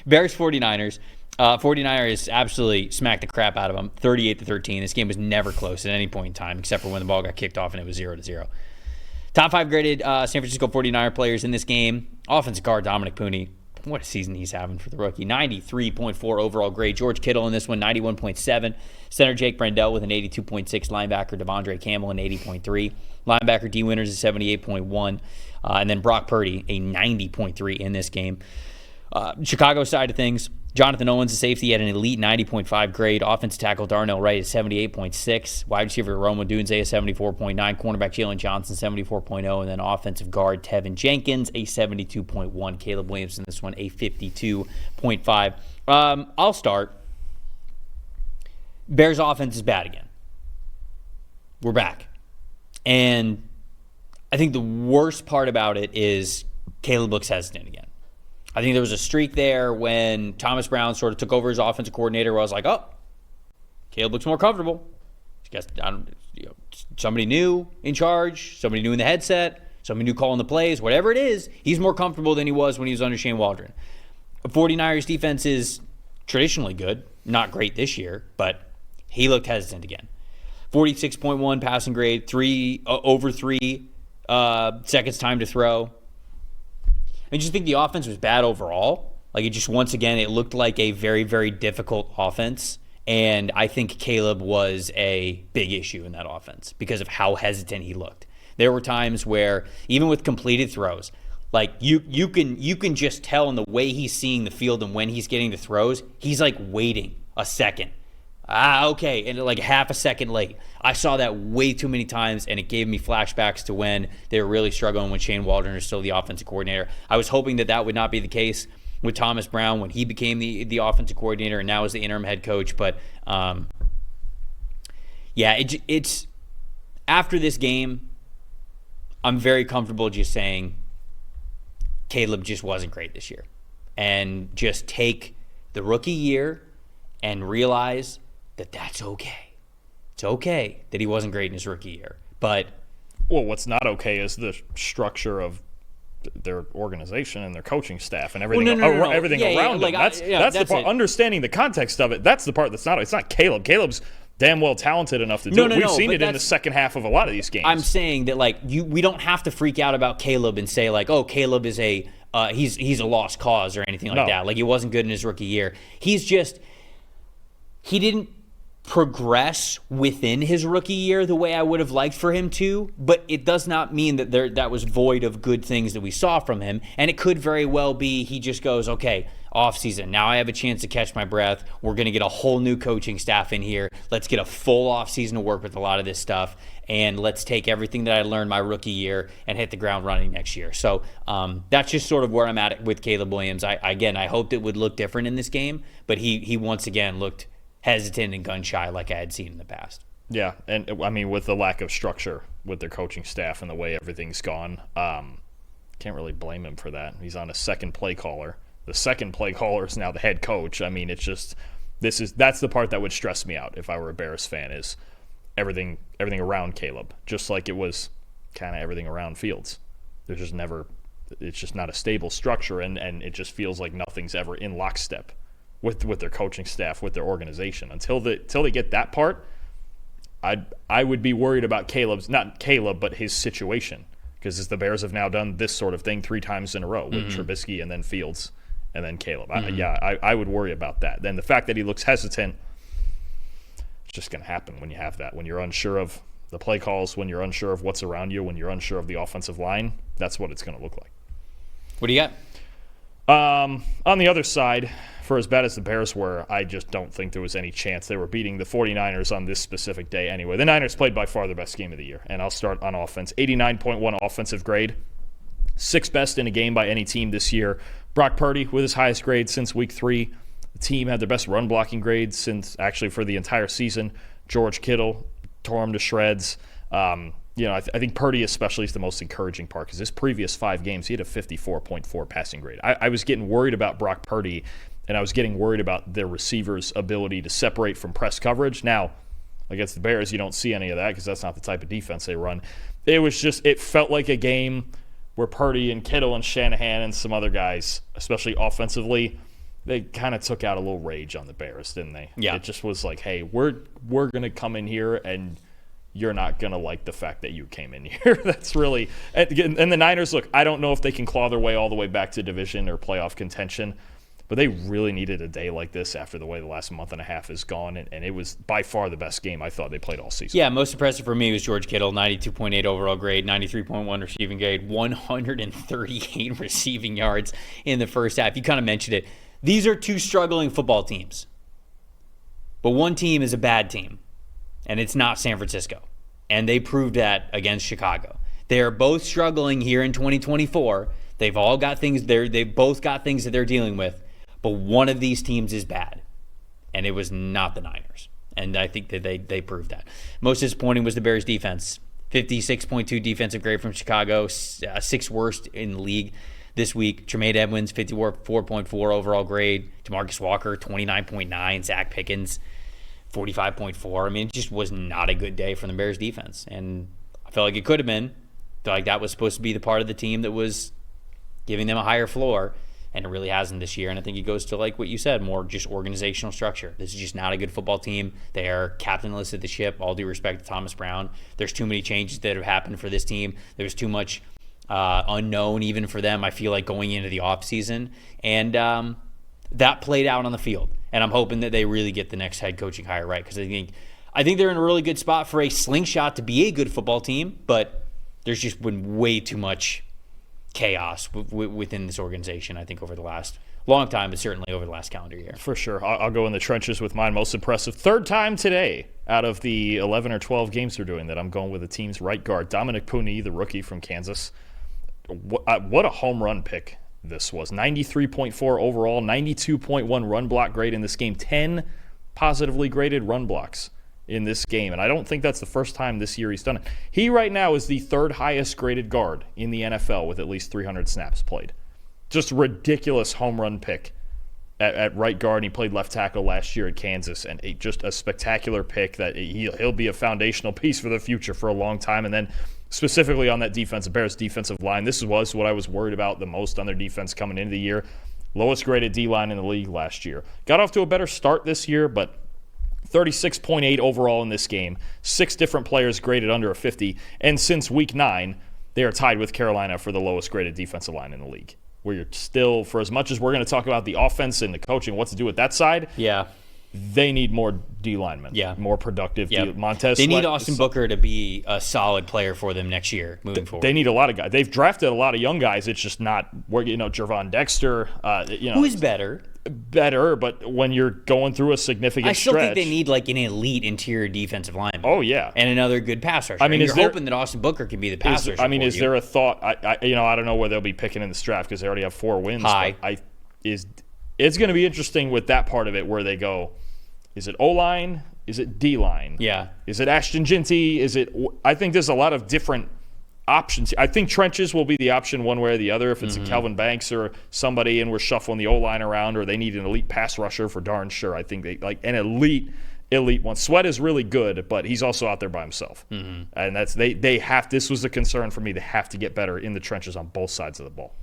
Bears 49ers. 49ers absolutely smacked the crap out of them, 38-13. This game was never close at any point in time, except for when the ball got kicked off and it was 0-0. Top 5 graded San Francisco 49er players in this game. Offensive guard Dominic Pooney. What a season he's having for the rookie. 93.4 overall grade. George Kittle in this one, 91.7. Center Jake Brendel with an 82.6. Linebacker Devondre Campbell, an 80.3. Linebacker D. Winters, a 78.1. And then Brock Purdy, a 90.3 in this game. Chicago side of things, Jonathan Owens, a safety, at an elite 90.5 grade. Offensive tackle Darnell Wright, a 78.6. Wide receiver Rome Odunze, a 74.9. Cornerback Jalen Johnson, 74.0. And then offensive guard Tevin Jenkins, a 72.1. Caleb Williams in this one, a 52.5. I'll start. Bears offense is bad again. We're back. And I think the worst part about it is Caleb looks hesitant again. I think there was a streak there when Thomas Brown sort of took over as offensive coordinator where I was like, oh, Caleb looks more comfortable. Somebody new in charge, somebody new in the headset, somebody new calling the plays, whatever it is, he's more comfortable than he was when he was under Shane Waldron. The 49ers defense is traditionally good, not great this year, but he looked hesitant again. 46.1 passing grade, over 3 seconds time to throw. I just think the offense was bad overall. Like, it just, once again, it looked like a very, very difficult offense. And I think Caleb was a big issue in that offense because of how hesitant he looked. There were times where, even with completed throws, like you can just tell in the way he's seeing the field and when he's getting the throws, he's like waiting a second. Okay, and like half a second late. I saw that way too many times, and it gave me flashbacks to when they were really struggling when Shane Waldron was still the offensive coordinator. I was hoping that would not be the case with Thomas Brown when he became the offensive coordinator and now is the interim head coach. But it's after this game, I'm very comfortable just saying Caleb just wasn't great this year, and just take the rookie year and realize that's okay. It's okay that he wasn't great in his rookie year. But what's not okay is the structure of their organization and their coaching staff and everything everything around them. That's the part. Understanding the context of it, that's the part that's not. It's not Caleb. Caleb's damn well talented enough to do it. We've seen it in the second half of a lot of these games. I'm saying that we don't have to freak out about Caleb and say like, oh, Caleb is he's a lost cause or anything like that. Like, he wasn't good in his rookie year. He didn't progress within his rookie year the way I would have liked for him to, but it does not mean that that was void of good things that we saw from him. And it could very well be he just goes, okay, offseason, now I have a chance to catch my breath. We're going to get a whole new coaching staff in here. Let's get a full offseason to work with a lot of this stuff, and let's take everything that I learned my rookie year and hit the ground running next year. So that's just sort of where I'm at with Caleb Williams. I hoped it would look different in this game, but he once again looked hesitant and gun-shy like I had seen in the past. Yeah, and I mean, with the lack of structure with their coaching staff and the way everything's gone, can't really blame him for that. He's on a second play caller. The second play caller is now the head coach. I mean, it's just that's the part that would stress me out if I were a Bears fan, is everything around Caleb, just like it was kind of everything around Fields. There's just it's just not a stable structure, and it just feels like nothing's ever in lockstep with their coaching staff, with their organization. Until they get that part, I would be worried about not Caleb, but his situation, because the Bears have now done this sort of thing 3 times in a row with Trubisky and then Fields and then Caleb. I would worry about that. Then the fact that he looks hesitant, it's just going to happen when you have that. When you're unsure of the play calls, when you're unsure of what's around you, when you're unsure of the offensive line, that's what it's going to look like. What do you got? On the other side, for as bad as the Bears were, I just don't think there was any chance they were beating the 49ers on this specific day anyway. The Niners played by far the best game of the year, and I'll start on offense. 89.1 offensive grade, 6th best in a game by any team this year. Brock Purdy with his highest grade since week 3. The team had their best run blocking grade since actually for the entire season. George Kittle tore him to shreds. I think Purdy especially is the most encouraging part, because his previous 5 games, he had a 54.4 passing grade. I was getting worried about Brock Purdy, and I was getting worried about their receivers' ability to separate from press coverage. Now, against the Bears, you don't see any of that because that's not the type of defense they run. It felt like a game where Purdy and Kittle and Shanahan and some other guys, especially offensively, they kind of took out a little rage on the Bears, didn't they? Yeah. It just was like, hey, we're going to come in here and you're not going to like the fact that you came in here. That's really – and the Niners, look, I don't know if they can claw their way all the way back to division or playoff contention, but they really needed a day like this after the way the last month and a half has gone, and it was by far the best game I thought they played all season. Yeah, most impressive for me was George Kittle, 92.8 overall grade, 93.1 receiving grade, 138 receiving yards in the first half. You kind of mentioned it. These are two struggling football teams, but one team is a bad team, and it's not San Francisco, and they proved that against Chicago. They are both struggling here in 2024. They've all got things. They've both got things that they're dealing with. But one of these teams is bad, and it was not the Niners. And I think that they proved that. Most disappointing was the Bears' defense. 56.2 defensive grade from Chicago, sixth worst in the league this week. Tremaine Edmonds, 54.4 overall grade. DeMarcus Walker, 29.9. Zach Pickens, 45.4. I mean, it just was not a good day for the Bears' defense. And I felt like it could have been. I felt like that was supposed to be the part of the team that was giving them a higher floor. And it really hasn't this year. And I think it goes to, like what you said, more just organizational structure. This is just not a good football team. They are captainless of the ship. All due respect to Thomas Brown. There's too many changes that have happened for this team. There's too much unknown even for them, I feel like, going into the offseason. And that played out on the field. And I'm hoping that they really get the next head coaching hire right. Because I think they're in a really good spot for a slingshot to be a good football team. But there's just been way too much chaos within this organization, I think, over the last long time, but certainly over the last calendar year. For sure. I'll go in the trenches with mine. Most impressive. Third time today out of the 11 or 12 games they're doing that I'm going with the team's right guard, Dominic Puni, the rookie from Kansas. What a home run pick this was. 93.4 overall, 92.1 run block grade in this game, 10 positively graded run blocks in this game, and I don't think that's the first time this year he's done it. He right now is the third highest graded guard in the NFL with at least 300 snaps played. Just ridiculous home run pick at right guard. He played left tackle last year at Kansas, and just a spectacular pick that he'll be a foundational piece for the future for a long time. And then specifically on that defense, the Bears defensive line, this was what I was worried about the most on their defense coming into the year. Lowest graded D-line in the league last year. Got off to a better start this year, but 36.8 overall in this game. 6 different players graded under a 50. And since week 9, they are tied with Carolina for the lowest graded defensive line in the league. Where you're still, for as much as we're going to talk about the offense and the coaching, what to do with that side, yeah, they need more D linemen. Yeah. More productive. Yeah. Montez. They need Austin Booker to be a solid player for them next year moving forward. They need a lot of guys. They've drafted a lot of young guys. It's just not, Jervon Dexter. Who's better? Better, but when you're going through a significant stretch. I still think they need like an elite interior defensive lineman. Oh, yeah. And another good pass rusher. I mean, you're hoping that Austin Booker can be the pass rusher. Is there a thought? I don't know where they'll be picking in this draft because they already have 4 wins. High. But it's going to be interesting with that part of it where they go, is it O-line? Is it D-line? Yeah. Is it Ashton Ginty? I think there's a lot of different options. I think trenches will be the option one way or the other if it's a Kelvin Banks or somebody and we're shuffling the O-line around, or they need an elite pass rusher for darn sure. I think they like an elite one. Sweat is really good, but he's also out there by himself. And that's they have. This was a concern for me. They have to get better in the trenches on both sides of the ball.